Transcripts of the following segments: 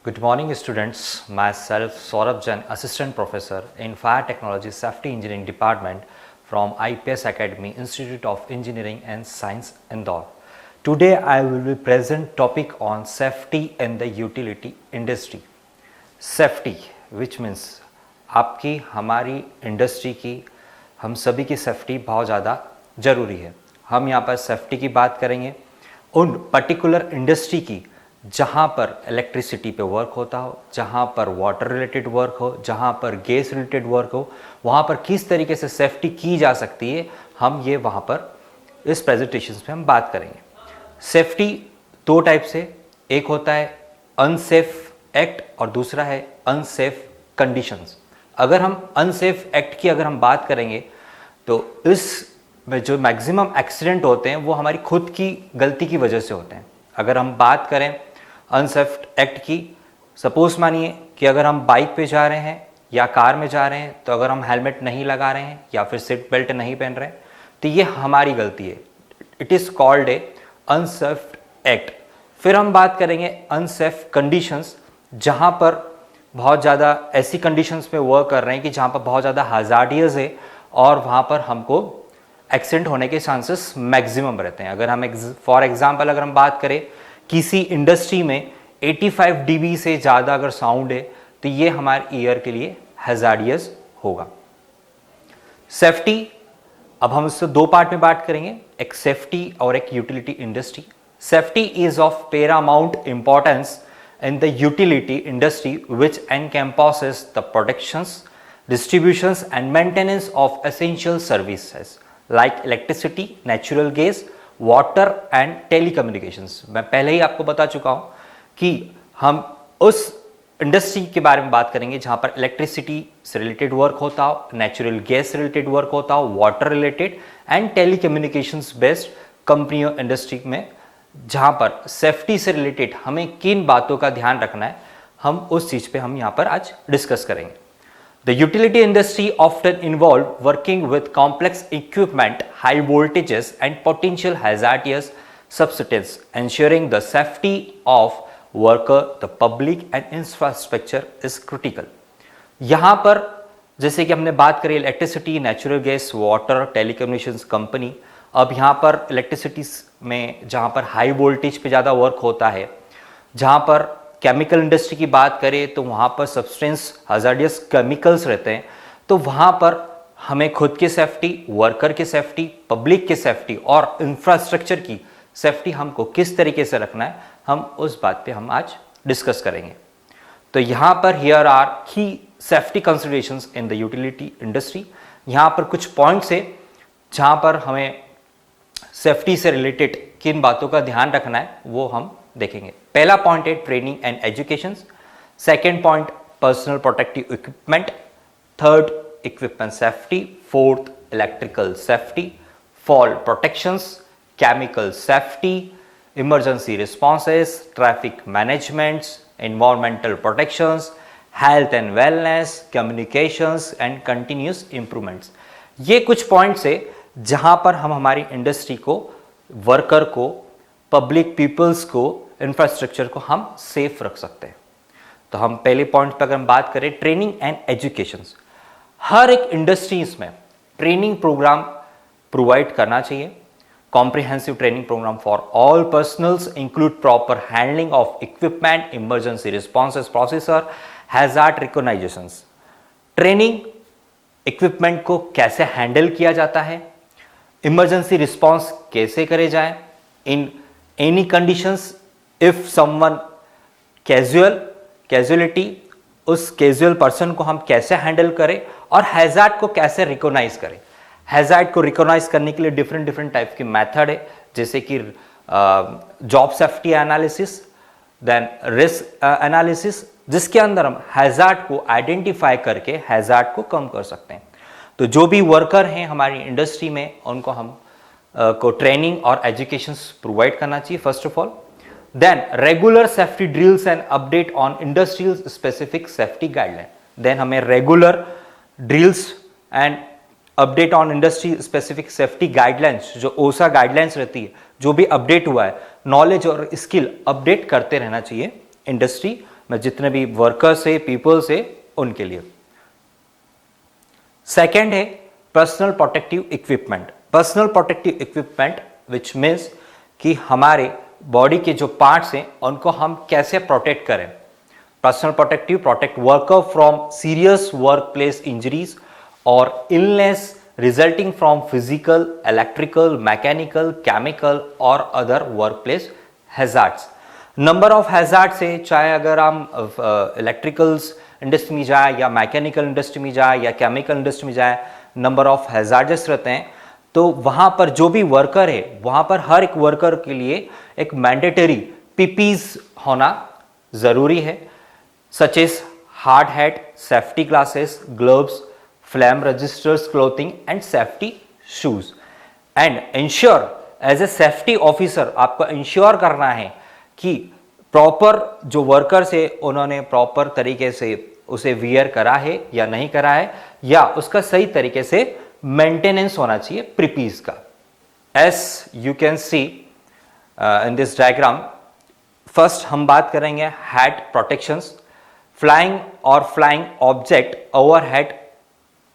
Good morning students, myself Saurabh Jain, Assistant Professor in Fire Technology Safety Engineering Department from IPS Academy, Institute of Engineering and Science, Indore. Today I will be present topic on safety in the utility industry. Safety which means आपकी हमारी industry की हम सभी की safety बहुत ज़्यादा ज़रूरी है। हम यहाँ पर सेफ्टी की बात करेंगे उन पर्टिकुलर इंडस्ट्री की जहाँ पर इलेक्ट्रिसिटी पे वर्क होता हो, जहाँ पर वाटर रिलेटेड वर्क हो, जहाँ पर गैस रिलेटेड वर्क हो, वहाँ पर किस तरीके से सेफ्टी की जा सकती है, हम ये वहाँ पर इस प्रेजेंटेशन में हम बात करेंगे। सेफ्टी दो टाइप से, एक होता है अनसेफ एक्ट और दूसरा है अनसेफ कंडीशंस। अगर हम अनसेफ एक्ट की अगर हम बात करेंगे तो इस में जो मैक्सिमम एक्सीडेंट होते हैं वो हमारी खुद की गलती की वजह से होते हैं। अगर हम बात करें अनसेफ एक्ट की, सपोज मानिए कि अगर हम बाइक पे जा रहे हैं या कार में जा रहे हैं तो अगर हम हेलमेट नहीं लगा रहे हैं या फिर सीट बेल्ट नहीं पहन रहे हैं तो ये हमारी गलती है। It is called a unsafe act. फिर हम बात करेंगे अनसेफ कंडीशंस, जहाँ पर बहुत ज़्यादा ऐसी कंडीशंस में वर्क कर रहे हैं कि जहाँ पर बहुत ज़्यादा हज़ार्डियस है और वहाँ पर हमको एक्सीडेंट होने के चांसेस मैक्सिमम रहते हैं। अगर हम फॉर एग्जांपल अगर हम बात करें किसी इंडस्ट्री में 85 dB से ज़्यादा अगर साउंड है तो ये हमारे ईयर के लिए हैजार्डियस होगा। सेफ्टी, अब हम इससे दो पार्ट में बात करेंगे, एक सेफ्टी और एक utility industry. Safety is of paramount importance in the utility industry which encompasses the protections, distributions and maintenance of essential services like electricity, natural gas, water and telecommunications। मैं पहले ही आपको बता चुका हूँ कि हम उस इंडस्ट्री के बारे में बात करेंगे जहाँ पर इलेक्ट्रिसिटी से रिलेटेड वर्क होता हो, नेचुरल गैस से रिलेटेड वर्क होता हो, water related and telecommunications based कंपनियों इंडस्ट्री में जहाँ पर सेफ्टी से रिलेटेड हमें किन बातों का ध्यान रखना है, हम उस चीज़ पे हम यहाँ पर आज डिस्कस करेंगे। The utility industry often involve working with complex equipment, high voltages and potential hazardous substance, ensuring the safety of worker, the public and infrastructure is critical। यहाँ पर जैसे कि हमने बात करी electricity, natural gas, water, telecommunications company. अब यहाँ पर इलेक्ट्रिसिटी में जहाँ पर हाई वोल्टेज पे ज़्यादा वर्क होता है, जहाँ पर केमिकल इंडस्ट्री की बात करें तो वहाँ पर सब्सटेंस हज़ार्डियस केमिकल्स रहते हैं, तो वहाँ पर हमें खुद की सेफ्टी, वर्कर की सेफ्टी, पब्लिक की सेफ्टी और इंफ्रास्ट्रक्चर की सेफ्टी हमको किस तरीके से रखना है, हम उस बात पे हम आज डिस्कस करेंगे। तो यहाँ पर हियर आर की safety considerations in the utility industry. यहाँ पर कुछ पॉइंट्स है जहाँ पर हमें सेफ्टी से रिलेटेड किन बातों का ध्यान रखना है वो हम देखेंगे। पहला पॉइंट है training and education, second point personal protective equipment, third equipment safety, fourth electrical safety, fall protections, chemical safety, emergency responses, traffic managements, environmental protections, health and wellness, communications and continuous improvements. ये कुछ points है जहाँ पर हम हमारी industry को, worker को, public peoples को, इंफ्रास्ट्रक्चर को हम सेफ रख सकते हैं। तो हम पहले पॉइंट पर अगर हम बात करें ट्रेनिंग एंड एजुकेशन, हर एक इंडस्ट्रीज में ट्रेनिंग प्रोग्राम प्रोवाइड करना चाहिए। Comprehensive training programme for all personnels include proper handling of equipment, emergency responses processor, hazard recognisations. Training equipment को कैसे हैंडल किया जाता है, इमरजेंसी रिस्पॉन्स कैसे करे जाए in any conditions, if someone casualty, उस कैजुअल पर्सन को हम कैसे हैंडल करें और हैजार्ड को कैसे रिकॉग्नाइज करें। हैजार्ड को रिकॉग्नाइज करने के लिए डिफरेंट टाइप की मेथड है, जैसे कि job safety analysis, then risk analysis, जिसके अंदर हम हैजार्ड को आइडेंटिफाई करके हैजार्ड को कम कर सकते हैं। तो जो भी वर्कर हैं हमारी इंडस्ट्री में उनको हम को ट्रेनिंग और एजुकेशन प्रोवाइड करना चाहिए first of all. Then regular safety drills and update on industrial specific safety guideline. Then हमें regular drills and update on industry specific safety guidelines, जो ओसा गाइडलाइंस रहती है, जो भी अपडेट हुआ है, नॉलेज और स्किल अपडेट करते रहना चाहिए इंडस्ट्री मैं जितने भी वर्कर्स है, पीपल्स है, उनके लिए। सेकेंड है personal protective equipment. Personal protective equipment which means कि हमारे बॉडी के जो पार्ट्स हैं उनको हम कैसे प्रोटेक्ट करें। Personal protective protect worker from serious work place injuries और illness resulting from physical, electrical, mechanical, chemical और other work place hazards. Number of hazards है, चाहे अगर हम इलेक्ट्रिकल्स इंडस्ट्री में जाए या मैकेनिकल इंडस्ट्री में जाए या केमिकल इंडस्ट्री में जाए, नंबर ऑफ हैजार्ड्स रहते हैं। तो वहां पर जो भी वर्कर है, वहां पर हर एक वर्कर के लिए एक मैंडेटरी पीपीज होना जरूरी है, such as hard hat, safety glasses, gloves, flame resistant clothing and safety shoes. And ensure as a safety officer आपको इंश्योर करना है कि प्रॉपर जो वर्कर्स है उन्होंने प्रॉपर तरीके से उसे वियर करा है या नहीं करा है, या उसका सही तरीके से मेंटेनेंस होना चाहिए प्रीपीज का। S U can see in this diagram, first हम बात करेंगे हेड प्रोटेक्शंस, फ्लाइंग और flying object, over head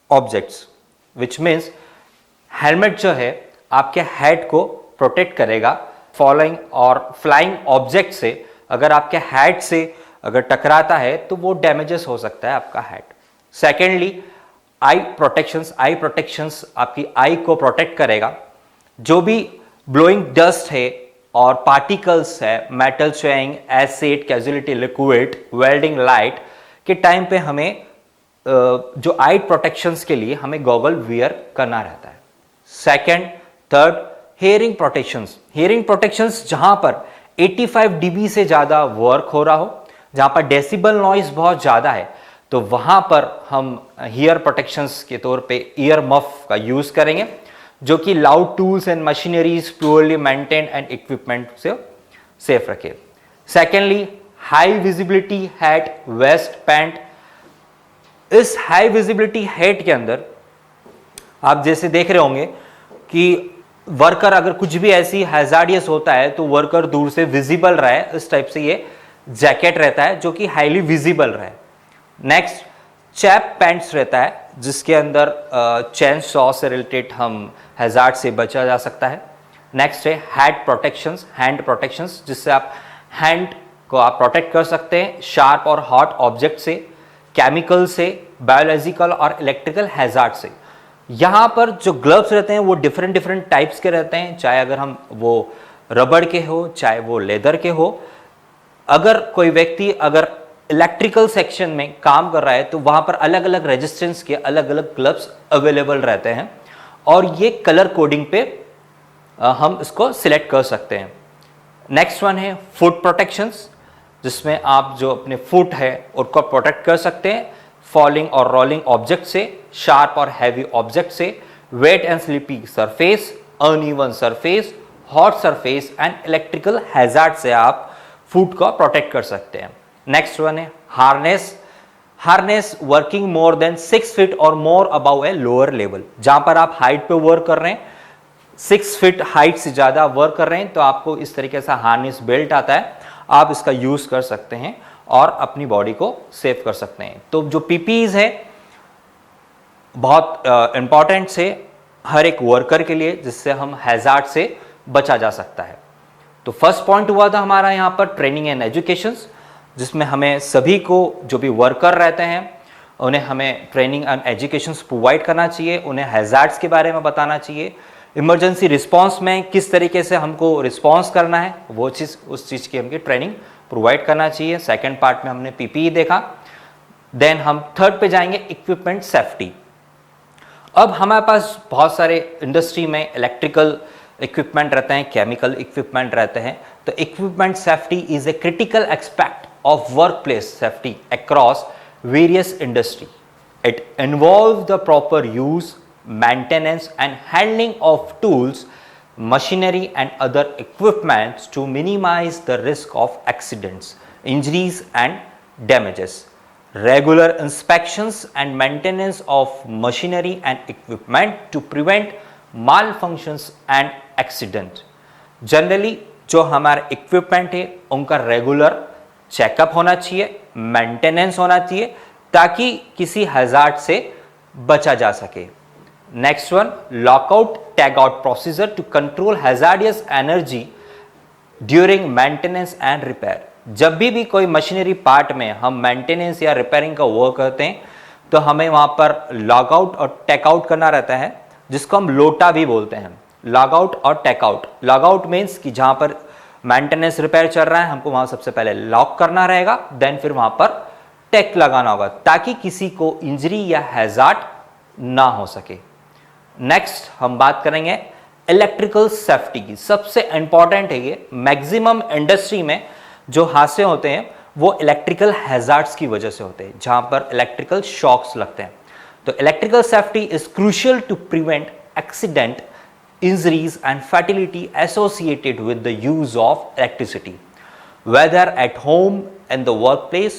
objects, which means helmet जो है आपके हेड को प्रोटेक्ट करेगा फॉलोइंग और फ्लाइंग ऑब्जेक्ट से। अगर आपके हेड से अगर टकराता है तो वो डैमेजेस हो सकता है आपका head. Secondly I protections, I protections आपकी आई को प्रोटेक्ट करेगा। जो भी ब्लोइंग डस्ट है और पार्टिकल्स है, metal swaying, acid, casualty liquid, welding light के टाइम पे हमें जो आई प्रोटेक्शंस के लिए हमें गॉगल वियर करना रहता है। Second, third, hearing protections. Hearing protections जहां पर 85 dB से ज्यादा वर्क हो रहा हो, जहां पर डेसिबल नॉइज बहुत ज्यादा है, तो वहां पर हम ईयर प्रोटेक्शंस के तौर पे ईयर मफ का यूज करेंगे, जो कि loud tools and machineries purely maintain and equipment से सेफ रखे। Secondly, high visibility hat, vest, pant. इस हाई विजिबिलिटी हैट के अंदर आप जैसे देख रहे होंगे कि वर्कर अगर कुछ भी ऐसी हैजार्डियस होता है तो वर्कर दूर से विजिबल रहे, इस टाइप से ये जैकेट रहता है जो कि हाईली विजिबल रहे। नेक्स्ट, चैप पैंट्स रहता है जिसके अंदर चेन सॉ से रिलेटेड हम हैजार्ड से बचा जा सकता है। नेक्स्ट है हैंड प्रोटेक्शंस, हैंड प्रोटेक्शंस जिससे आप हैंड को आप प्रोटेक्ट कर सकते हैं शार्प और हॉट ऑब्जेक्ट से, केमिकल से, बायोलॉजिकल और इलेक्ट्रिकल हैजार्ड से। यहाँ पर जो ग्लव्स रहते हैं वो डिफरेंट डिफरेंट टाइप्स के रहते हैं, चाहे अगर हम वो रबड़ के हो चाहे वो लेदर के हो। अगर कोई व्यक्ति अगर इलेक्ट्रिकल सेक्शन में काम कर रहा है तो वहां पर अलग अलग रेजिस्टेंस के अलग अलग ग्लव्स अवेलेबल रहते हैं और ये कलर कोडिंग पे हम इसको सिलेक्ट कर सकते हैं। नेक्स्ट वन है फुट प्रोटेक्शंस, जिसमें आप जो अपने फुट है उसको प्रोटेक्ट कर सकते हैं फॉलिंग और रोलिंग ऑब्जेक्ट से, शार्प और हैवी ऑब्जेक्ट से, wet and slippy surface, uneven surface, hot surface and electrical hazard से आप फुट को प्रोटेक्ट कर सकते हैं। नेक्स्ट वन है harness. Harness working more than 6 feet और more above a lower level. जहां पर आप हाइट पे वर्क कर रहे हैं, 6 फीट हाइट से ज्यादा वर्क कर रहे हैं, तो आपको इस तरीके से हार्नेस बेल्ट आता है, आप इसका यूज कर सकते हैं और अपनी बॉडी को सेव कर सकते हैं। तो जो पीपीज है बहुत इंपॉर्टेंट से हर एक वर्कर के लिए, जिससे हम हैजार्ड से बचा जा सकता है। तो फर्स्ट पॉइंट हुआ था हमारा यहाँ पर ट्रेनिंग एंड एजुकेशन, जिसमें हमें सभी को जो भी वर्कर रहते हैं उन्हें हमें ट्रेनिंग एंड एजुकेशन प्रोवाइड करना चाहिए, उन्हें हैजार्ड्स के बारे में बताना चाहिए, इमरजेंसी रिस्पांस में किस तरीके से हमको रिस्पांस करना है वो चीज़, उस चीज़ की हमको ट्रेनिंग प्रोवाइड करना चाहिए। सेकेंड पार्ट में हमने पीपीई देखा। देन हम थर्ड पे जाएंगे इक्विपमेंट सेफ्टी। अब हमारे पास बहुत सारे इंडस्ट्री में इलेक्ट्रिकल इक्विपमेंट रहते हैं, केमिकल इक्विपमेंट रहते हैं, तो equipment safety is a critical aspect of workplace safety across various industry. It involves the proper use, maintenance and handling of tools, machinery and other equipments to minimize the risk of accidents, injuries and damages. Regular inspections and maintenance of machinery and equipment to prevent malfunctions and accident. Generally जो हमारे equipment है उनका regular checkup होना चाहिए, maintenance होना चाहिए ताकि किसी हैजार्ड से बचा जा सके। Next one, lockout tag out procedure to control hazardous energy during maintenance and repair. जब भी कोई मशीनरी पार्ट में हम मेंटेनेंस या रिपेयरिंग का वर्क करते हैं तो हमें वहां पर लॉग आउट और टेक आउट करना रहता है, जिसको हम लोटा भी बोलते हैं। लॉग आउट और take out. Log out means कि जहां पर मेंटेनेंस रिपेयर चल रहा है हमको वहां सबसे पहले लॉक करना रहेगा, देन फिर वहां पर टेक लगाना होगा ताकि किसी को इंजरी या हैजार्ड ना हो सके। नेक्स्ट हम बात करेंगे इलेक्ट्रिकल सेफ्टी की। सबसे इंपॉर्टेंट है ये। मैक्सिमम इंडस्ट्री में जो हादसे होते हैं वो इलेक्ट्रिकल हैजार्ड्स की वजह से होते हैं, जहां पर इलेक्ट्रिकल शॉक्स लगते हैं। तो electrical safety is crucial to prevent accident, injuries and fatality associated with the use of electricity, whether at home, in the workplace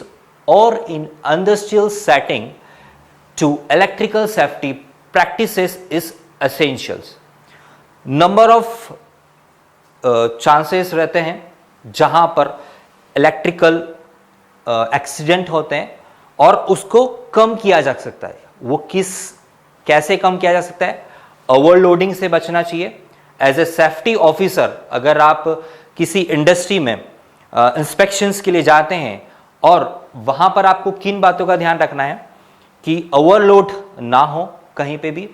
or in industrial setting. To electrical safety practices is essentials. Number of chances रहते हैं जहां पर electrical accident होते हैं और उसको कम किया जा सकता है। वो कैसे कम किया जा सकता है? ओवरलोडिंग से बचना चाहिए। एज ए सेफ्टी ऑफिसर अगर आप किसी इंडस्ट्री में इंस्पेक्शंस के लिए जाते हैं और वहां पर आपको किन बातों का ध्यान रखना है कि ओवरलोड ना हो कहीं पे भी,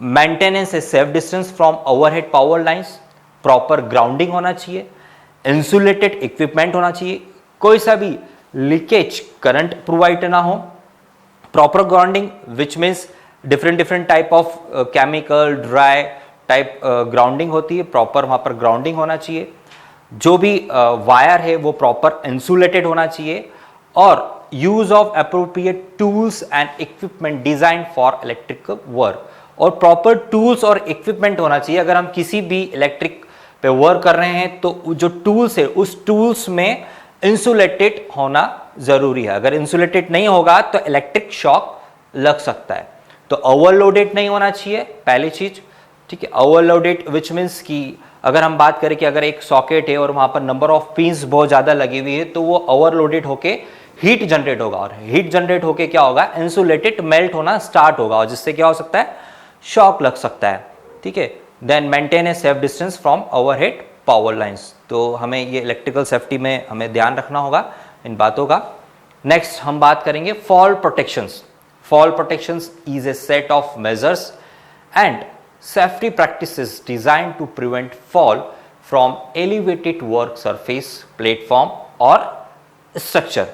maintenance A safe distance from overhead power lines, proper grounding होना चाहिए, इंसुलेटेड इक्विपमेंट होना चाहिए, कोई सा भी लीकेज करंट प्रोवाइड ना हो, proper grounding which means different type of chemical dry type grounding होती है, प्रॉपर वहां पर ग्राउंडिंग होना चाहिए। जो भी वायर है वो प्रॉपर इंसुलेटेड होना चाहिए और use of appropriate tools and equipment design for electrical work. और प्रॉपर टूल्स और इक्विपमेंट होना चाहिए। अगर हम किसी भी इलेक्ट्रिक पे वर्क कर रहे हैं तो जो टूल्स है उस टूल्स में इंसुलेटेड होना जरूरी है। अगर इंसुलेटेड नहीं होगा तो इलेक्ट्रिक शॉक लग सकता है। तो ओवरलोडेड नहीं होना चाहिए पहली चीज, ठीक है। ओवरलोडेड विच मीन्स कि अगर हम बात करें कि अगर एक सॉकेट है और वहां पर नंबर ऑफ पिंस बहुत ज्यादा लगी हुई है तो वो ओवरलोडेड होके हीट जनरेट होगा और हीट जनरेट होके क्या होगा, इंसुलेटेड मेल्ट होना स्टार्ट होगा और जिससे क्या हो सकता है, शॉक लग सकता है, ठीक है। Then maintain a safe distance from overhead power lines. तो हमें ये इलेक्ट्रिकल सेफ्टी में हमें ध्यान रखना होगा इन बातों का। नेक्स्ट हम बात करेंगे fall protections. Fall protections is a set of measures and safety practices designed to prevent fall from elevated work surface, platform or structure.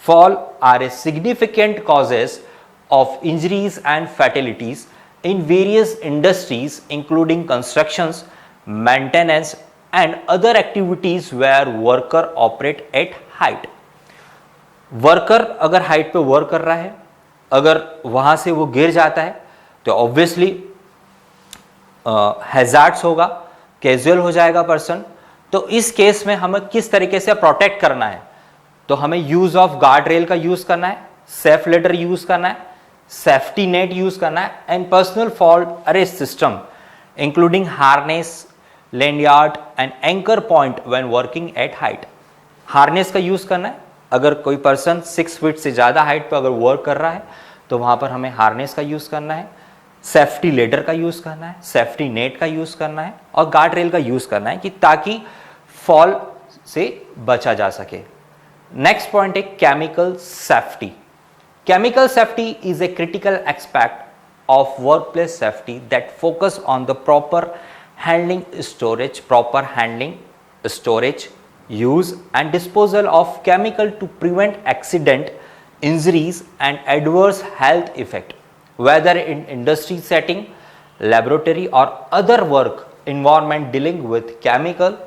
Fall are a significant causes of injuries and fatalities in various industries including constructions, maintenance and other activities where worker operate at height. Worker अगर height पे work कर रहा है, अगर वहां से वो गिर जाता है तो ऑब्वियसली हैजार्ड्स होगा, कैजुअल हो जाएगा पर्सन। तो इस केस में हमें किस तरीके से प्रोटेक्ट करना है, तो हमें यूज ऑफ गार्ड रेल का यूज करना है, सेफ लेडर यूज करना है, सेफ्टी नेट यूज करना है and personal fall arrest system including harness, lanyard and anchor point when working at height. Harness का यूज करना है। अगर कोई पर्सन 6 फीट से ज़्यादा हाइट पर अगर वर्क कर रहा है तो वहाँ पर हमें हार्नेस का यूज़ करना है, सेफ्टी लेडर का यूज़ करना है, सेफ्टी नेट का यूज़ करना है और गार्ड रेल का यूज़ करना है कि ताकि फॉल से बचा जा सके। नेक्स्ट पॉइंट है chemical safety. Chemical safety is a critical aspect of workplace safety that focus on the proper handling storage use and disposal of chemical to prevent accident, injuries and adverse health effect, whether in industry setting, laboratory or other work environment dealing with chemical.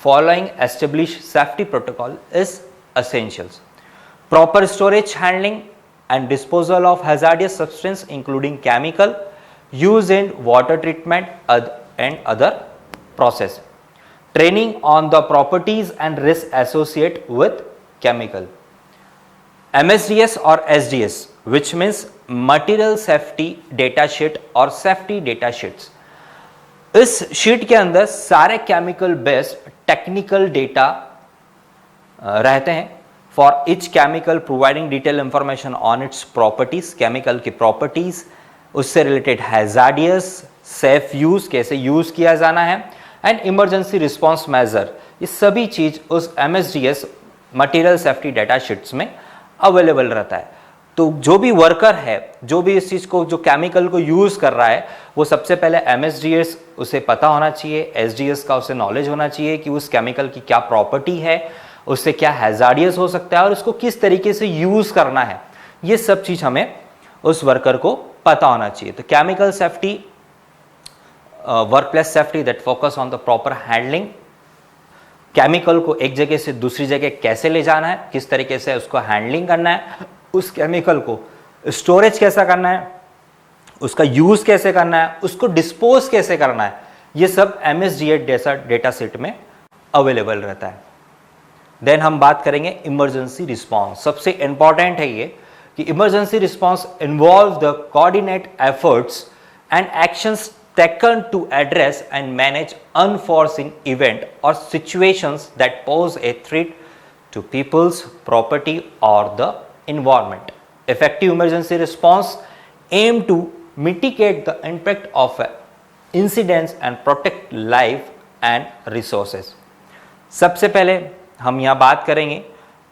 Following established safety protocol is essentials. Proper storage, handling and disposal of hazardous substance including chemical used in water treatment and other process. Training on the properties and risks associated with chemical. MSDS or SDS, which means Material Safety Data Sheet or Safety Data Sheets. इस sheet के अंदर सारे chemical based technical data रहते हैं for each chemical providing detail information on its properties, chemical की properties, उससे related hazardous, safe use, कैसे use किया जाना है, एंड इमरजेंसी रिस्पॉन्स मेजर, ये सभी चीज उस MSDS material safety data sheets में अवेलेबल रहता है। तो जो भी वर्कर है, जो भी इस चीज को, जो केमिकल को यूज कर रहा है, वो सबसे पहले MSDS उसे पता होना चाहिए, SDS का उसे नॉलेज होना चाहिए कि उस केमिकल की क्या प्रॉपर्टी है, उससे क्या हैजार्डियस हो सकता है और उसको किस तरीके से यूज करना है, ये सब चीज हमें उस वर्कर को पता होना चाहिए। तो chemical safety, workplace safety that focus on the proper handling, chemical को एक जगह से दूसरी जगह कैसे ले जाना है, किस तरीके से उसको हैंडलिंग करना है, उस केमिकल को स्टोरेज कैसा करना है, उसका यूज कैसे करना है, उसको डिस्पोज कैसे करना है, ये सब MSDS जैसा डेटा सेट में अवेलेबल रहता है। देन हम बात करेंगे इमरजेंसी रिस्पॉन्स। सबसे इंपॉर्टेंट है ये कि emergency response involve the coordinate efforts and actions taken to address and manage unforeseen event or situations that pose a threat to people's property or the environment. Effective emergency response aim to mitigate the impact of incidents and protect life and resources. सबसे पहले हम यहाँ बात करेंगे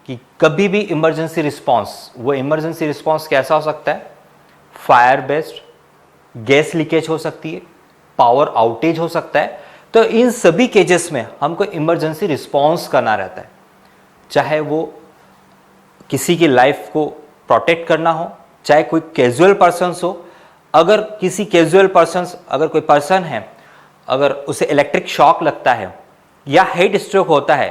कि कभी भी emergency response, वो इमरजेंसी रिस्पॉन्स कैसा हो सकता है, फायर बेस्ड, गैस लीकेज हो सकती है, पावर आउटेज हो सकता है। तो इन सभी केसेस में हमको इमरजेंसी रिस्पॉन्स करना रहता है, चाहे वो किसी की लाइफ को प्रोटेक्ट करना हो, चाहे कोई कैजुअल पर्सन्स हो। अगर किसी कैजुअल पर्सन्स, अगर कोई पर्सन है, अगर उसे इलेक्ट्रिक शॉक लगता है या हेड स्ट्रोक होता है,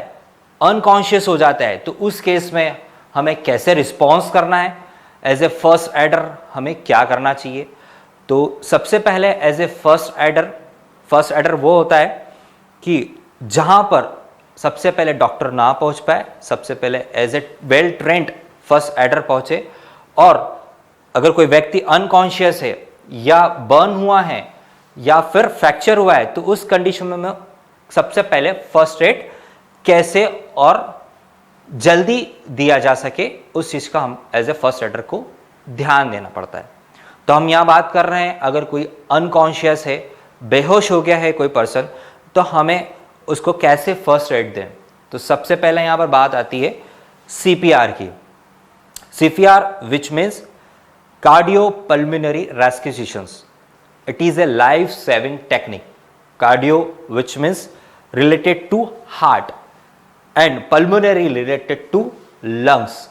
अनकॉन्शियस हो जाता है, तो उस केस में हमें कैसे रिस्पॉन्स करना है, एज ए फर्स्ट एडर हमें क्या करना चाहिए। तो सबसे पहले एज ए फर्स्ट एडर वो होता है कि जहां पर सबसे पहले डॉक्टर ना पहुंच पाए, सबसे पहले as a well trained first aider पहुंचे, और अगर कोई व्यक्ति अनकॉन्शियस है या बर्न हुआ है या फिर फ्रैक्चर हुआ है, तो उस कंडीशन में सबसे पहले फर्स्ट एड कैसे और जल्दी दिया जा सके, उस चीज का हम एज ए फर्स्ट एडर को ध्यान देना पड़ता है। तो हम यहाँ बात कर रहे हैं, अगर कोई अनकॉन्शियस है, बेहोश हो गया है कोई पर्सन, तो हमें उसको कैसे फर्स्ट एड दें। तो सबसे पहले यहाँ पर बात आती है CPR की। CPR which means cardio pulmonary resuscitations, it is a life saving technique. Cardio which means related to heart and pulmonary related to lungs.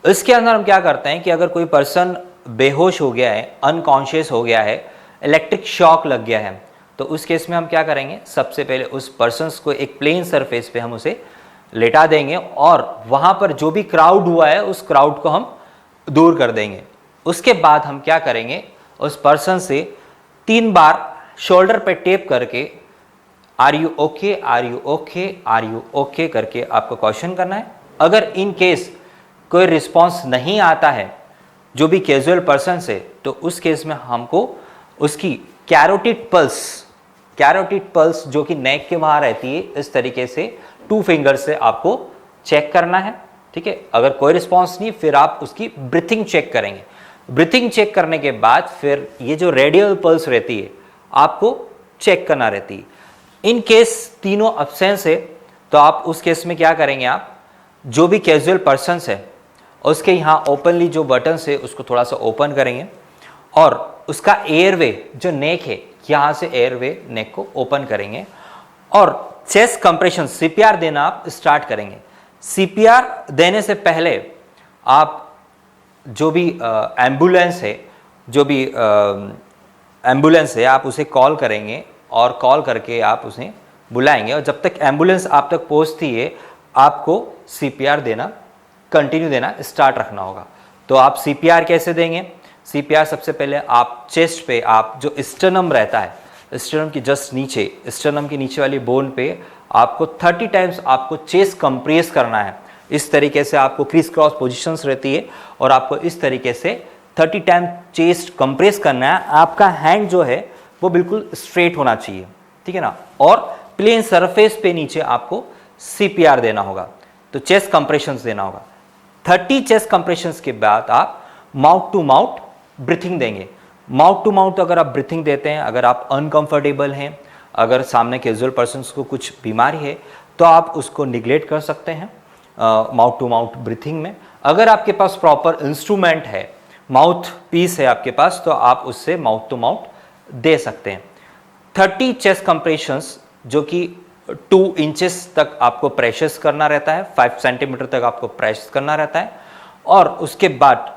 इसके अंदर हम क्या करते हैं कि अगर कोई पर्सन बेहोश हो गया है, अनकॉन्शियस हो गया है, इलेक्ट्रिक शॉक लग गया है, तो उस केस में हम क्या करेंगे, सबसे पहले उस पर्सन्स को एक प्लेन सरफेस पे हम उसे लेटा देंगे और वहाँ पर जो भी क्राउड हुआ है उस क्राउड को हम दूर कर देंगे। उसके बाद हम क्या करेंगे, उस पर्सन से 3 बार शोल्डर पे टेप करके are you okay, are you okay, are you okay करके आपको क्वेश्चन करना है। अगर इन केस कोई रिस्पॉन्स नहीं आता है, जो भी कैजुअल पर्सन से, तो उस केस में हमको उसकी कैरोटिड पल्स जो कि नेक के वहां रहती है, इस तरीके से 2 फिंगर से आपको चेक करना है। ठीक है, अगर कोई रिस्पॉन्स नहीं, फिर आप उसकी ब्रीथिंग चेक करेंगे। ब्रीथिंग चेक करने के बाद फिर ये जो रेडियल पल्स रहती है आपको चेक करना रहती है। इन केस तीनों अब्सेंस है, तो आप उस केस में क्या करेंगे, आप जो भी कैजुअल पर्सन है उसके यहाँ ओपनली जो बटन है उसको थोड़ा सा ओपन करेंगे और उसका एयरवे जो नेक है, यहाँ से एयरवे नेक को ओपन करेंगे और चेस्ट कंप्रेशन CPR देना आप स्टार्ट करेंगे। CPR देने से पहले आप जो भी एम्बुलेंस है, आप उसे कॉल करेंगे और कॉल करके आप उसे बुलाएंगे, और जब तक एम्बुलेंस आप तक पहुंचती है आपको CPR देना, कंटिन्यू देना स्टार्ट रखना होगा। तो आप CPR कैसे देंगे, CPR सबसे पहले आप चेस्ट पे, आप जो स्टर्नम रहता है, स्टर्नम की जस्ट नीचे, स्टर्नम की नीचे वाली बोन पे आपको 30 टाइम्स आपको चेस्ट कंप्रेस करना है। इस तरीके से आपको क्रिस क्रॉस पोजीशंस रहती है और आपको इस तरीके से 30 टाइम चेस्ट कंप्रेस करना है। आपका हैंड जो है वो बिल्कुल स्ट्रेट होना चाहिए, ठीक है ना, और प्लेन सरफेस पे नीचे आपको CPR देना होगा, तो चेस्ट कंप्रेशंस देना होगा। 30 चेस्ट कंप्रेशंस के बाद आप माउथ टू माउथ ब्रीथिंग देंगे। माउथ टू माउथ अगर आप ब्रीथिंग देते हैं, अगर आप अनकंफर्टेबल हैं, अगर सामने कैजुअल पर्सन्स को कुछ बीमारी है तो आप उसको निगलेक्ट कर सकते हैं माउथ टू माउथ ब्रीथिंग में। अगर आपके पास प्रॉपर इंस्ट्रूमेंट है, माउथ पीस है आपके पास, तो आप उससे माउथ टू माउथ दे सकते हैं। 30 चेस्ट कंप्रेशंस जो कि 2 इंचेस तक आपको प्रेशर्स करना रहता है, 5 सेंटीमीटर तक आपको प्रेस करना रहता है, और उसके बाद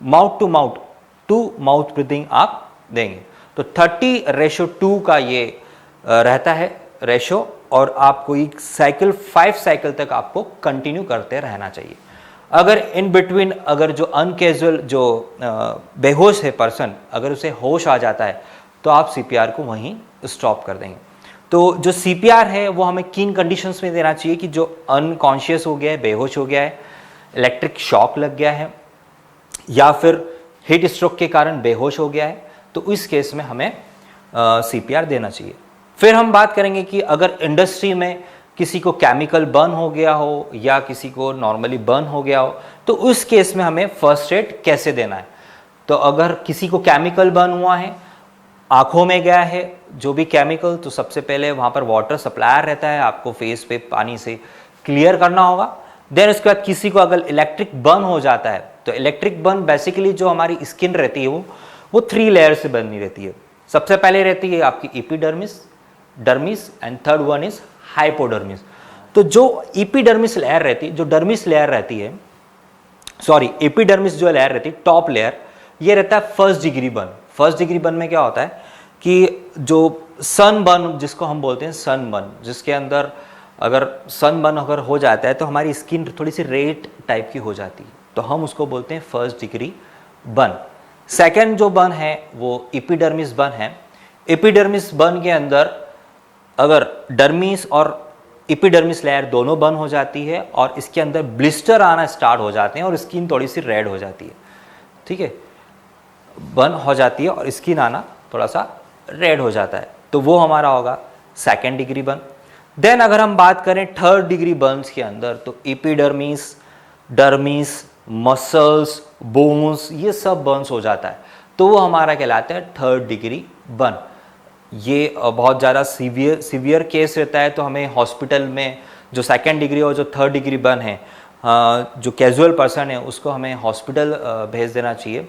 माउथ टू माउथ ब्रीथिंग आप देंगे। तो 30:2 का ये रहता है रेशो, और आपको एक साइकिल 5 साइकिल तक आपको कंटिन्यू करते रहना चाहिए। अगर इन बिटवीन अगर जो अनकैजुअल जो बेहोश है पर्सन, अगर उसे होश आ जाता है तो आप सीपीआर को वहीं स्टॉप कर देंगे। तो जो सीपीआर है वो हमें किन कंडीशंस में देना चाहिए कि जो अनकॉन्शियस हो गया है, बेहोश हो गया है, इलेक्ट्रिक शॉक लग गया है, या फिर हीट स्ट्रोक के कारण बेहोश हो गया है, तो इस केस में हमें सीपीआर देना चाहिए। फिर हम बात करेंगे कि अगर इंडस्ट्री में किसी को केमिकल बर्न हो गया हो या किसी को नॉर्मली बर्न हो गया हो, तो उस केस में हमें फर्स्ट एड कैसे देना है। तो अगर किसी को केमिकल बर्न हुआ है, आंखों में गया है जो भी केमिकल, तो सबसे पहले वहाँ पर वाटर सप्लायर रहता है, आपको फेस पे पानी से क्लियर करना होगा। देन उसके बाद किसी को अगर इलेक्ट्रिक बर्न हो जाता है, तो इलेक्ट्रिक बर्न बेसिकली जो हमारी स्किन रहती है वो 3 लेयर से बनी रहती है। सबसे पहले रहती है आपकी epidermis, dermis, and third one is hypodermis. तो जो एपिडर्मिस लेयर रहती है, जो डर्मिस लेयर रहती है, सॉरी एपिडर्मिस जो लेयर रहती है, टॉप लेयर, ये रहता है first degree burn. First degree burn में क्या होता है कि जो सन बर्न जिसको हम बोलते हैं, सन बर्न, जिसके अंदर अगर सन बर्न अगर हो जाता है तो हमारी स्किन थोड़ी सी रेड टाइप की हो जाती है, तो हम उसको बोलते हैं फर्स्ट डिग्री बर्न। सेकेंड जो बर्न है वो एपिडर्मिस बर्न है। एपिडर्मिस बर्न के अंदर अगर डर्मिस और एपिडर्मिस लेयर दोनों बर्न हो जाती है और इसके अंदर ब्लिस्टर आना स्टार्ट हो जाते हैं और स्किन थोड़ी सी रेड हो जाती है, ठीक है, बर्न हो जाती है और स्किन आना थोड़ा सा रेड हो जाता है, तो वो हमारा होगा सेकेंड डिग्री बर्न। देन अगर हम बात करें थर्ड डिग्री बर्न्स के अंदर, तो एपिडर्मिस, डर्मिस, मसल्स, बोन्स, ये सब बर्न्स हो जाता है, तो वो हमारा कहलाता है थर्ड डिग्री बर्न। ये बहुत ज़्यादा सीवियर केस रहता है, तो हमें हॉस्पिटल में जो सेकेंड डिग्री और जो थर्ड डिग्री बर्न है, जो कैजुअल पर्सन है उसको हमें हॉस्पिटल भेज देना चाहिए।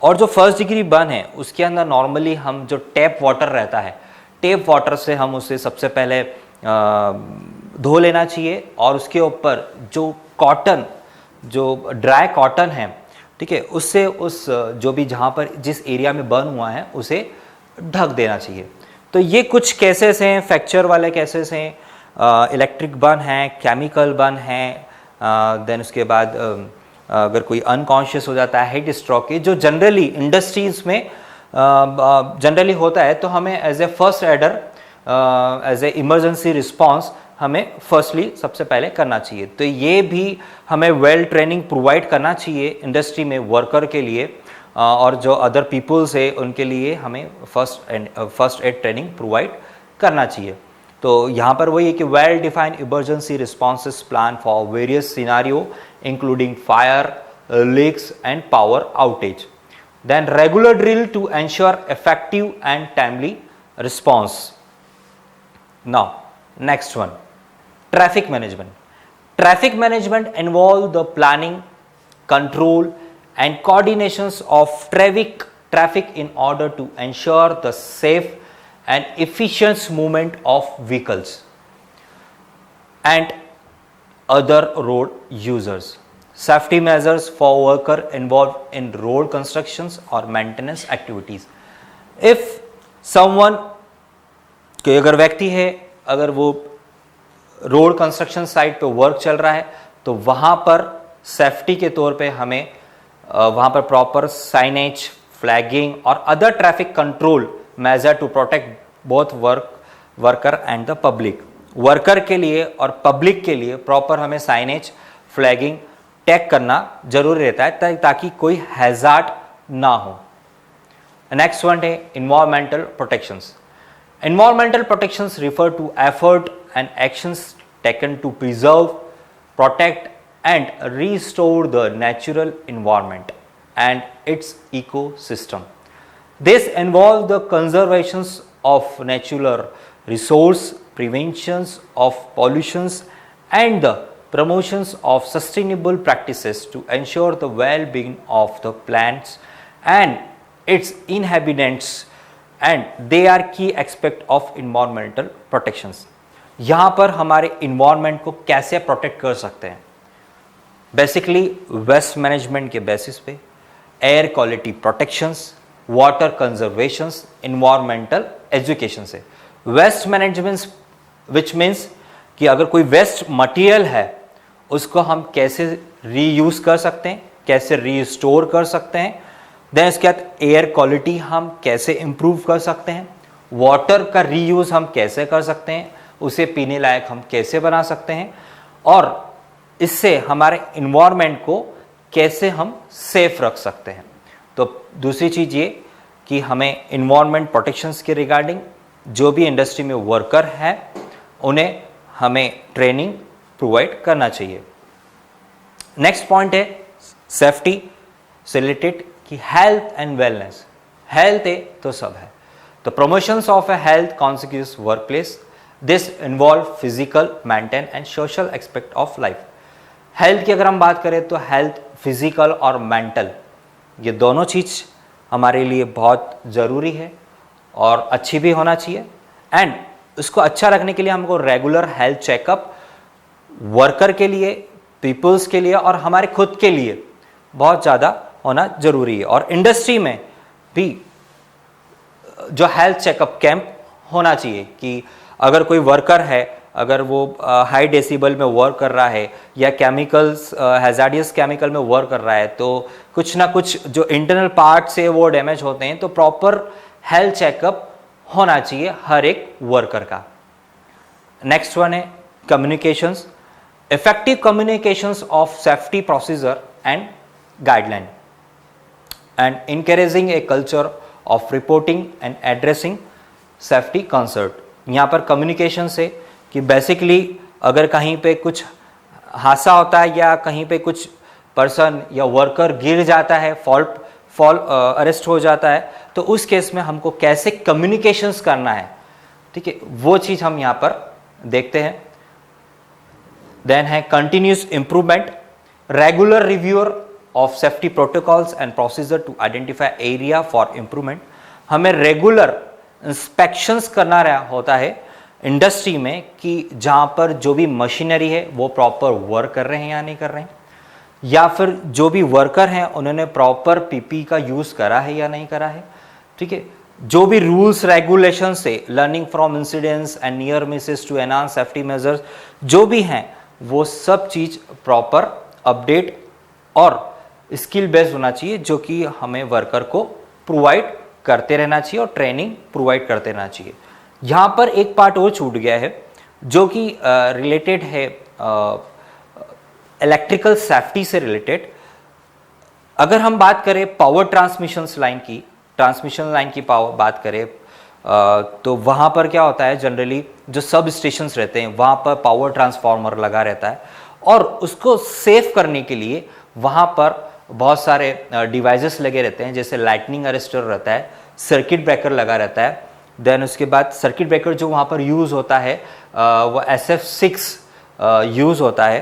और जो फर्स्ट डिग्री बर्न है उसके अंदर नॉर्मली हम जो टैप वाटर रहता है, टैप वाटर से हम उसे सबसे पहले धो लेना चाहिए, और उसके ऊपर जो कॉटन, जो ड्राई कॉटन है, ठीक है, उससे उस जो भी जहाँ पर जिस एरिया में बर्न हुआ है उसे ढक देना चाहिए। तो ये कुछ केसेस हैं, फ्रैक्चर वाले केसेस हैं, इलेक्ट्रिक बर्न है, केमिकल बर्न है, देन उसके बाद अगर कोई अनकॉन्शियस हो जाता है, हेड स्ट्रोक की, जो जनरली इंडस्ट्रीज में जनरली होता है, तो हमें as a first aider, as a emergency response हमें फर्स्टली सबसे पहले करना चाहिए। तो ये भी हमें वेल ट्रेनिंग प्रोवाइड करना चाहिए इंडस्ट्री में वर्कर के लिए, और जो अदर पीपल्स है उनके लिए हमें फर्स्ट एड ट्रेनिंग प्रोवाइड करना चाहिए। तो यहाँ पर वही है कि well defined emergency responses plan for various scenario including fire, leaks and power outage. Then regular drill to ensure effective and timely response. Now next one, traffic management. Traffic management involve the planning, control and coordinations of traffic in order to ensure the safe and efficient movement of vehicles and other road users. Safety measures for worker involved in road constructions or maintenance activities. If someone, कोई अगर व्यक्ति है, अगर वो road construction site पे work चल रहा है, तो वहाँ पर सेफ्टी के तौर पे हमें वहाँ पर प्रॉपर साइनेज, फ्लैगिंग और other traffic control measure to protect both worker and the public. Worker के लिए और पब्लिक के लिए प्रॉपर हमें साइनेज, फ्लैगिंग टैग करना जरूरी रहता है ताकि कोई हैजार्ड ना हो। नेक्स्ट वन है environmental protections. Environmental protections refer to effort and actions taken to preserve, protect and restore the natural environment and its ecosystem. This involves the conservations of natural resource, preventions of pollutions, and the promotions of sustainable practices to ensure the well-being of the plants and its inhabitants, and they are key aspect of environmental protections. यहाँ पर हमारे environment को कैसे protect कर सकते हैं? Basically waste management के basis पे, air quality protections, water conservations, environmental education से। वेस्ट मैनेजमेंट विच मीन्स कि अगर कोई वेस्ट मटेरियल है उसको हम कैसे रीयूज़ कर सकते हैं, कैसे रीस्टोर कर सकते हैं। देन इसके बाद एयर क्वालिटी हम कैसे इम्प्रूव कर सकते हैं, वाटर का रीयूज़ हम कैसे कर सकते हैं, उसे पीने लायक हम कैसे बना सकते हैं, और इससे हमारे इन्वायरमेंट को कैसे हम सेफ रख सकते हैं। तो दूसरी चीज़ ये कि हमें इन्वायरमेंट प्रोटेक्शंस के रिगार्डिंग जो भी इंडस्ट्री में वर्कर हैं उन्हें हमें ट्रेनिंग प्रोवाइड करना चाहिए। नेक्स्ट पॉइंट है सेफ्टी से रिलेटेड कि हेल्थ एंड वेलनेस। हेल्थ है तो सब है। तो promotions of a health conscious work place, this involve physical, mental and social aspect of life. Health की अगर हम बात करें तो हेल्थ फिजिकल और मेंटल, ये दोनों चीज़ हमारे लिए बहुत ज़रूरी है और अच्छी भी होना चाहिए। एंड उसको अच्छा रखने के लिए हमको रेगुलर हेल्थ चेकअप वर्कर के लिए, पीपल्स के लिए और हमारे खुद के लिए बहुत ज़्यादा होना ज़रूरी है। और इंडस्ट्री में भी जो हेल्थ चेकअप कैंप होना चाहिए कि अगर कोई वर्कर है, अगर वो हाई डेसिबल में वर्क कर रहा है या केमिकल्स, हैजार्डियस केमिकल में वर्क कर रहा है, तो कुछ ना कुछ जो इंटरनल पार्ट्स है वो डैमेज होते हैं, तो प्रॉपर हेल्थ चेकअप होना चाहिए हर एक वर्कर का। नेक्स्ट वन है communications, effective communications of safety procedure and guideline and encouraging a culture of reporting and addressing safety concern. यहाँ पर कम्युनिकेशन से कि बेसिकली अगर कहीं पे कुछ हादसा होता है या कहीं पे कुछ पर्सन या वर्कर गिर जाता है, फॉल अरेस्ट हो जाता है, तो उस केस में हमको कैसे कम्युनिकेशंस करना है, ठीक है, वो चीज़ हम यहाँ पर देखते हैं। देन है continuous improvement, regular reviewer of safety protocols and procedure to identify area for improvement. हमें रेगुलर इंस्पेक्शंस करना होता है इंडस्ट्री में कि जहाँ पर जो भी मशीनरी है वो प्रॉपर वर्क कर रहे हैं या नहीं कर रहे हैं, या फिर जो भी वर्कर हैं उन्होंने प्रॉपर पीपी का यूज़ करा है या नहीं करा है, ठीक है। जो भी रूल्स रेगुलेशन से learning from incidents and near misses to enhance safety measures जो भी हैं वो सब चीज़ प्रॉपर अपडेट और स्किल बेस्ड होना चाहिए, जो कि हमें वर्कर को प्रोवाइड करते रहना चाहिए और ट्रेनिंग प्रोवाइड करते रहना चाहिए। यहाँ पर एक पार्ट और छूट गया है जो कि रिलेटेड है इलेक्ट्रिकल सेफ्टी से रिलेटेड। अगर हम बात करें पावर ट्रांसमिशन लाइन की बात करें तो वहाँ पर क्या होता है, जनरली जो सब स्टेशंस रहते हैं वहाँ पर पावर ट्रांसफार्मर लगा रहता है और उसको सेव करने के लिए वहाँ पर बहुत सारे डिवाइसेस लगे रहते हैं, जैसे लाइटनिंग अरेस्टर रहता है, सर्किट ब्रेकर लगा रहता है। देन उसके बाद सर्किट ब्रेकर जो वहाँ पर यूज़ होता है वो SF6 यूज़ होता है।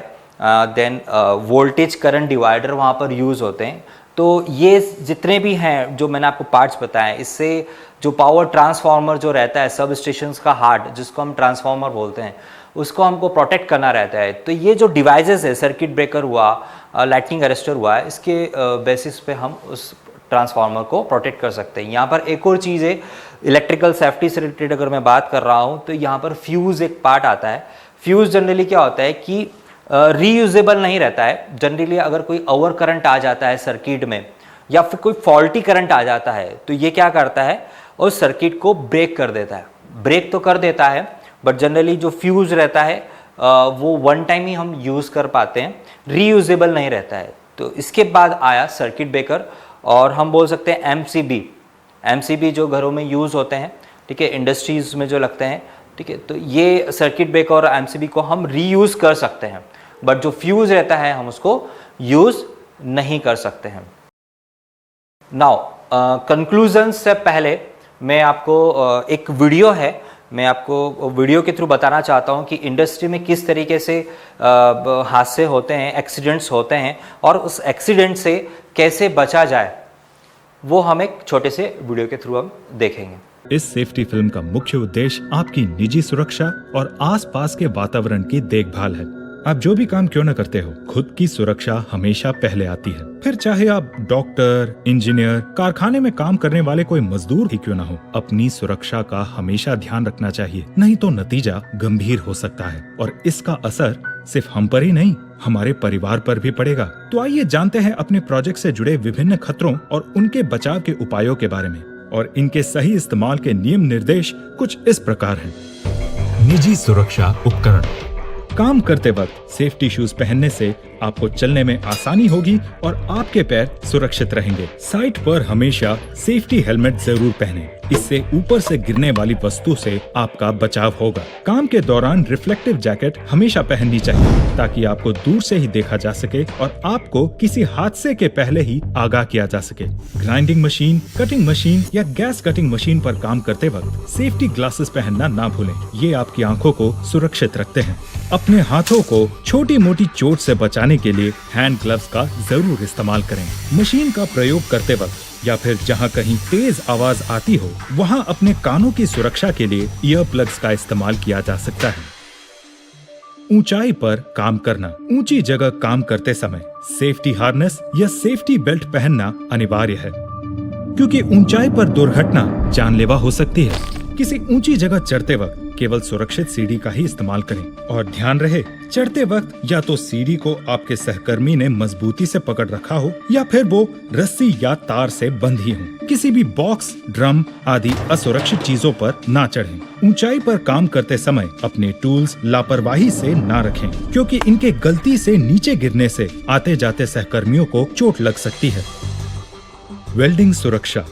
देन वोल्टेज करंट डिवाइडर वहाँ पर यूज़ होते हैं। तो ये जितने भी हैं जो मैंने आपको पार्ट्स बताए, इससे जो पावर ट्रांसफार्मर जो रहता है सब स्टेशंस का हार्ट, जिसको हम ट्रांसफार्मर बोलते हैं, उसको हमको प्रोटेक्ट करना रहता है। तो ये जो डिवाइसेस है, सर्किट ब्रेकर हुआ, लाइटनिंग अरेस्टर हुआ, इसके बेसिस पे हम उस ट्रांसफार्मर को प्रोटेक्ट कर सकते हैं। यहाँ पर एक और चीज़ है इलेक्ट्रिकल सेफ्टी से रिलेटेड अगर मैं बात कर रहा हूँ तो यहाँ पर फ्यूज़ एक पार्ट आता है। फ्यूज़ जनरली क्या होता है कि रीयूजेबल नहीं रहता है। जनरली अगर कोई ओवर करंट आ जाता है सर्किट में या फिर कोई फॉल्टी करंट आ जाता है तो ये क्या करता है, उस सर्किट को ब्रेक कर देता है। ब्रेक तो कर देता है बट जनरली जो फ्यूज़ रहता है वो वन टाइम ही हम यूज़ कर पाते हैं, रीयूजेबल नहीं रहता है। तो इसके बाद आया सर्किट ब्रेकर और हम बोल सकते हैं MCB जो घरों में यूज़ होते हैं, ठीक है, इंडस्ट्रीज़ में जो लगते हैं, ठीक है। तो ये सर्किट ब्रेकर और MCB को हम रीयूज़ कर सकते हैं। बट जो फ्यूज रहता है हम उसको यूज नहीं कर सकते हैं। नाउ कंक्लूजन से पहले मैं आपको एक वीडियो है, मैं आपको वीडियो के थ्रू बताना चाहता हूं कि इंडस्ट्री में किस तरीके से हादसे होते हैं, एक्सीडेंट्स होते हैं और उस एक्सीडेंट से कैसे बचा जाए, वो हम एक छोटे से वीडियो के थ्रू हम देखेंगे। इस सेफ्टी फिल्म का मुख्य उद्देश्य आपकी निजी सुरक्षा और आसपास के वातावरण की देखभाल है। आप जो भी काम क्यों न करते हो, खुद की सुरक्षा हमेशा पहले आती है। फिर चाहे आप डॉक्टर, इंजीनियर, कारखाने में काम करने वाले कोई मजदूर ही क्यों न हो, अपनी सुरक्षा का हमेशा ध्यान रखना चाहिए, नहीं तो नतीजा गंभीर हो सकता है और इसका असर सिर्फ हम पर ही नहीं, हमारे परिवार पर भी पड़ेगा। तो आइए जानते हैं अपने प्रोजेक्ट से जुड़े विभिन्न खतरों और उनके बचाव के उपायों के बारे में, और इनके सही इस्तेमाल के नियम निर्देश कुछ इस प्रकार हैं। निजी सुरक्षा उपकरण। काम करते वक्त सेफ्टी शूज पहनने से आपको चलने में आसानी होगी और आपके पैर सुरक्षित रहेंगे। साइट पर हमेशा सेफ्टी हेलमेट जरूर पहनें, इससे ऊपर से गिरने वाली वस्तु से आपका बचाव होगा। काम के दौरान रिफ्लेक्टिव जैकेट हमेशा पहननी चाहिए ताकि आपको दूर से ही देखा जा सके और आपको किसी हादसे के पहले ही आगाह किया जा सके। ग्राइंडिंग मशीन, कटिंग मशीन या गैस कटिंग मशीन पर काम करते वक्त सेफ्टी ग्लासेस पहनना ना भूलें, ये आपकी आंखों को सुरक्षित रखते हैं। अपने हाथों को छोटी मोटी चोट से बचाने के लिए हैंड ग्लव्स का जरूर इस्तेमाल करें। मशीन का प्रयोग करते वक्त या फिर जहां कहीं तेज आवाज आती हो, वहां अपने कानों की सुरक्षा के लिए ईयर प्लग्स का इस्तेमाल किया जा सकता है। ऊंचाई पर काम करना। ऊंची जगह काम करते समय सेफ्टी हार्नेस या सेफ्टी बेल्ट पहनना अनिवार्य है, क्योंकि ऊंचाई पर दुर्घटना जानलेवा हो सकती है। किसी ऊंची जगह चढ़ते वक्त केवल सुरक्षित सीढ़ी का ही इस्तेमाल करें और ध्यान रहे, चढ़ते वक्त या तो सीढ़ी को आपके सहकर्मी ने मजबूती से पकड़ रखा हो या फिर वो रस्सी या तार से बंधी हो। किसी भी बॉक्स, ड्रम आदि असुरक्षित चीजों पर ना चढ़ें। ऊंचाई पर काम करते समय अपने टूल्स लापरवाही से ना रखें, क्योंकि इनके गलती से नीचे गिरने से आते जाते सहकर्मियों को चोट लग सकती है। वेल्डिंग सुरक्षा।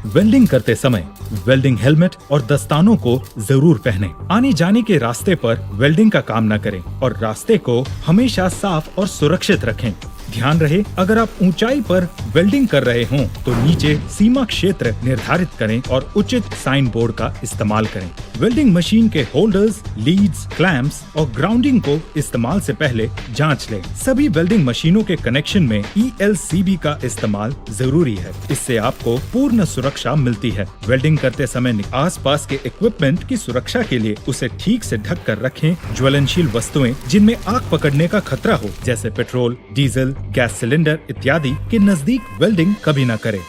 वेल्डिंग करते समय वेल्डिंग हेलमेट और दस्तानों को जरूर पहनें। आने जाने के रास्ते पर वेल्डिंग का काम न करें और रास्ते को हमेशा साफ और सुरक्षित रखें। ध्यान रहे, अगर आप ऊंचाई पर वेल्डिंग कर रहे हों तो नीचे सीमा क्षेत्र निर्धारित करें और उचित साइन बोर्ड का इस्तेमाल करें। वेल्डिंग मशीन के होल्डर्स, लीड्स, क्लैंप्स और ग्राउंडिंग को इस्तेमाल से पहले जांच लें। सभी वेल्डिंग मशीनों के कनेक्शन में ELCB का इस्तेमाल जरूरी है, इससे आपको पूर्ण सुरक्षा मिलती है। वेल्डिंग करते समय आसपास के इक्विपमेंट की सुरक्षा के लिए उसे ठीक से ढक कर रखें। ज्वलनशील वस्तुएं जिनमें आग पकड़ने का खतरा हो, जैसे पेट्रोल, डीजल, गैस सिलेंडर इत्यादि के नजदीक वेल्डिंग कभी न करें।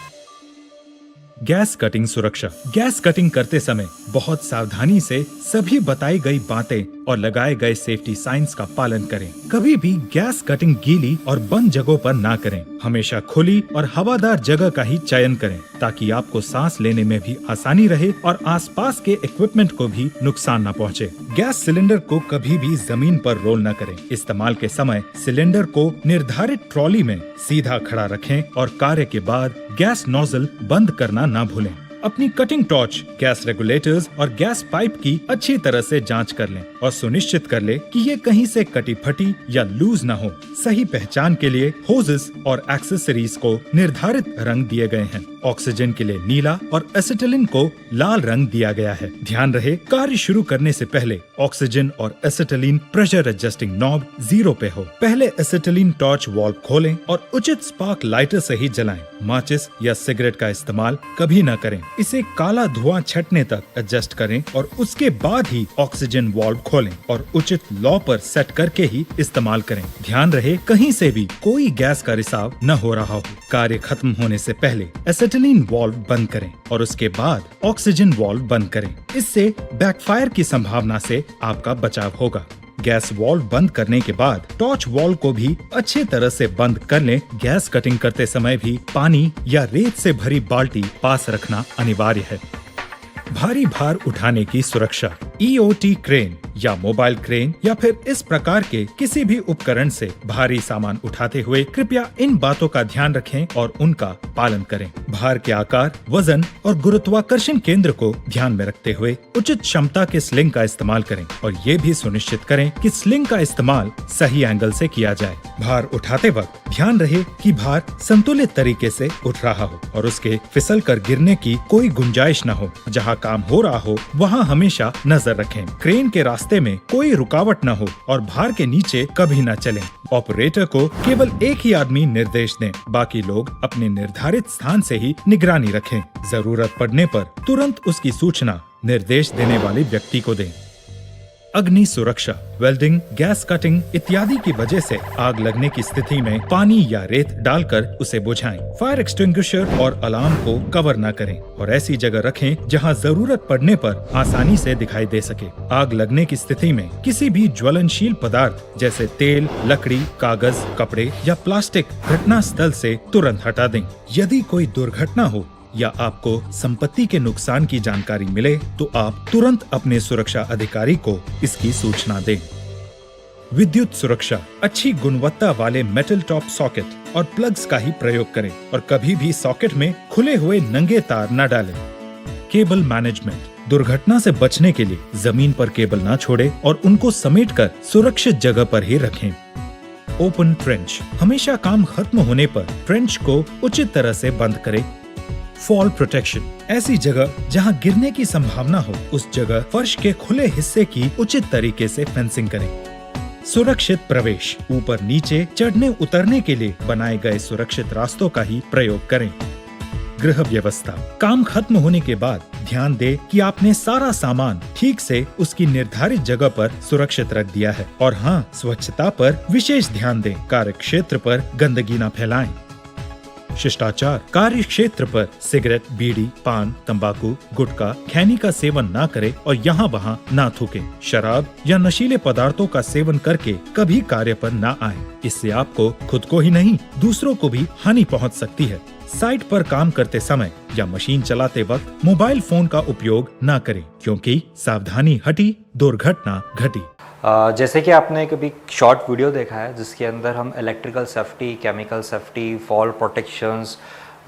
गैस कटिंग सुरक्षा। गैस कटिंग करते समय बहुत सावधानी से सभी बताई गई बातें और लगाए गए सेफ्टी साइंस का पालन करें। कभी भी गैस कटिंग गीली और बंद जगहों पर ना करें। हमेशा खुली और हवादार जगह का ही चयन करें ताकि आपको सांस लेने में भी आसानी रहे और आसपास के इक्विपमेंट को भी नुकसान न पहुंचे। गैस सिलेंडर को कभी भी जमीन पर रोल न करें। इस्तेमाल के समय सिलेंडर को निर्धारित ट्रॉली में सीधा खड़ा रखें और कार्य के बाद गैस नोजल बंद करना ना भूलें। अपनी कटिंग टॉर्च, गैस रेगुलेटर्स और गैस पाइप की अच्छी तरह से जांच कर लें और सुनिश्चित कर लें कि ये कहीं से कटी फटी या लूज ना हो। सही पहचान के लिए होजेस और एक्सेसरीज को निर्धारित रंग दिए गए हैं। ऑक्सीजन के लिए नीला और एसिटिलीन को लाल रंग दिया गया है। ध्यान रहे, कार्य शुरू करने से पहले ऑक्सीजन और एसिटिलीन प्रेशर एडजस्टिंग नॉब 0 पे हो। पहले एसिटिलीन टॉर्च वाल्व खोलें और उचित स्पार्क लाइटर से ही जलाएं। माचिस या सिगरेट का इस्तेमाल कभी न करें। इसे काला धुआं छटने तक एडजस्ट करें और उसके बाद ही ऑक्सीजन वाल्व खोलें और उचित लॉ पर सेट करके ही इस्तेमाल करें। ध्यान रहे, कहीं से भी कोई गैस का रिसाव न हो रहा हो। कार्य खत्म होने से पहले एसिटिलीन वाल्व बंद करें और उसके बाद ऑक्सीजन वाल्व बंद करें। इससे बैकफायर की संभावना से आपका बचाव होगा। गैस वाल्व बंद करने के बाद टॉर्च वाल्व को भी अच्छी तरह से बंद कर लें। गैस कटिंग करते समय भी पानी या रेत से भरी बाल्टी पास रखना अनिवार्य है। भारी भार उठाने की सुरक्षा। EOT क्रेन या मोबाइल क्रेन या फिर इस प्रकार के किसी भी उपकरण से भारी सामान उठाते हुए कृपया इन बातों का ध्यान रखें और उनका पालन करें। भार के आकार, वजन और गुरुत्वाकर्षण केंद्र को ध्यान में रखते हुए उचित क्षमता के स्लिंग का इस्तेमाल करें और ये भी सुनिश्चित करें कि स्लिंग का इस्तेमाल सही एंगल से किया जाए। भार उठाते वक्त ध्यान रहे कि भार संतुलित तरीके से उठ रहा हो और उसके फिसल कर गिरने की कोई गुंजाइश न हो। जहाँ काम हो रहा हो वहाँ हमेशा नजर रखें। क्रेन के रास्ते में कोई रुकावट न हो और भार के नीचे कभी न चलें। ऑपरेटर को केवल एक ही आदमी निर्देश दें, बाकी लोग अपने निर्धारित स्थान से ही निगरानी रखें। जरूरत पड़ने पर तुरंत उसकी सूचना निर्देश देने वाले व्यक्ति को दें। अग्नि सुरक्षा, वेल्डिंग, गैस कटिंग इत्यादि की वजह से आग लगने की स्थिति में पानी या रेत डालकर उसे बुझाएं। फायर एक्सटिंग्विशर और अलार्म को कवर न करें और ऐसी जगह रखें जहां जरूरत पड़ने पर आसानी से दिखाई दे सके। आग लगने की स्थिति में किसी भी ज्वलनशील पदार्थ जैसे तेल, लकड़ी, कागज, कपड़े या प्लास्टिक घटना स्थल से तुरंत हटा दें। यदि कोई दुर्घटना हो या आपको संपत्ति के नुकसान की जानकारी मिले तो आप तुरंत अपने सुरक्षा अधिकारी को इसकी सूचना दें। विद्युत सुरक्षा, अच्छी गुणवत्ता वाले मेटल टॉप सॉकेट और प्लग्स का ही प्रयोग करें और कभी भी सॉकेट में खुले हुए नंगे तार न डालें। केबल मैनेजमेंट, दुर्घटना से बचने के लिए जमीन पर केबल न छोड़ें और उनको समेटकर सुरक्षित जगह पर ही रखें। ओपन ट्रेंच, हमेशा काम खत्म होने पर ट्रेंच को उचित तरह से बंद करें। फॉल प्रोटेक्शन, ऐसी जगह जहां गिरने की संभावना हो उस जगह फर्श के खुले हिस्से की उचित तरीके से फेंसिंग करें। सुरक्षित प्रवेश, ऊपर नीचे चढ़ने उतरने के लिए बनाए गए सुरक्षित रास्तों का ही प्रयोग करें। गृह व्यवस्था, काम खत्म होने के बाद ध्यान दें कि आपने सारा सामान ठीक से उसकी निर्धारित जगह पर सुरक्षित रख दिया है और हाँ, स्वच्छता पर विशेष ध्यान दें। कार्य क्षेत्र पर गंदगी न फैलाएं। शिष्टाचार, कार्य क्षेत्र पर सिगरेट, बीड़ी, पान, तंबाकू, गुटखा, खैनी का सेवन न करें और यहाँ वहाँ न थूकें। शराब या नशीले पदार्थों का सेवन करके कभी कार्य पर न आएं। इससे आपको खुद को ही नहीं दूसरों को भी हानि पहुँच सकती है। साइट पर काम करते समय या मशीन चलाते वक्त मोबाइल फोन का उपयोग न करें क्योंकि सावधानी हटी दुर्घटना घटी। जैसे कि आपने कभी शॉर्ट वीडियो देखा है जिसके अंदर हम electrical safety, chemical safety, fall protections,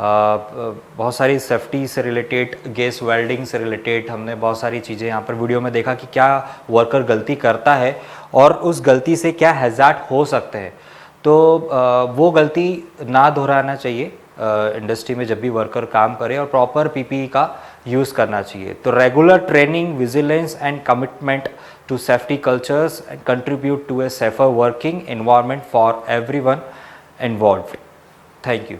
बहुत सारी सेफ्टी से रिलेटेड, गैस वेल्डिंग से रिलेटेड हमने बहुत सारी चीज़ें यहाँ पर वीडियो में देखा कि क्या वर्कर गलती करता है और उस गलती से क्या हैज़ार्ड हो सकते हैं। तो वो गलती ना दोहराना चाहिए इंडस्ट्री में जब भी वर्कर काम करे और प्रॉपर पीपीई का यूज़ करना चाहिए। तो regular training, vigilance and commitment to safety cultures and contribute to a safer working environment for everyone involved. Thank you.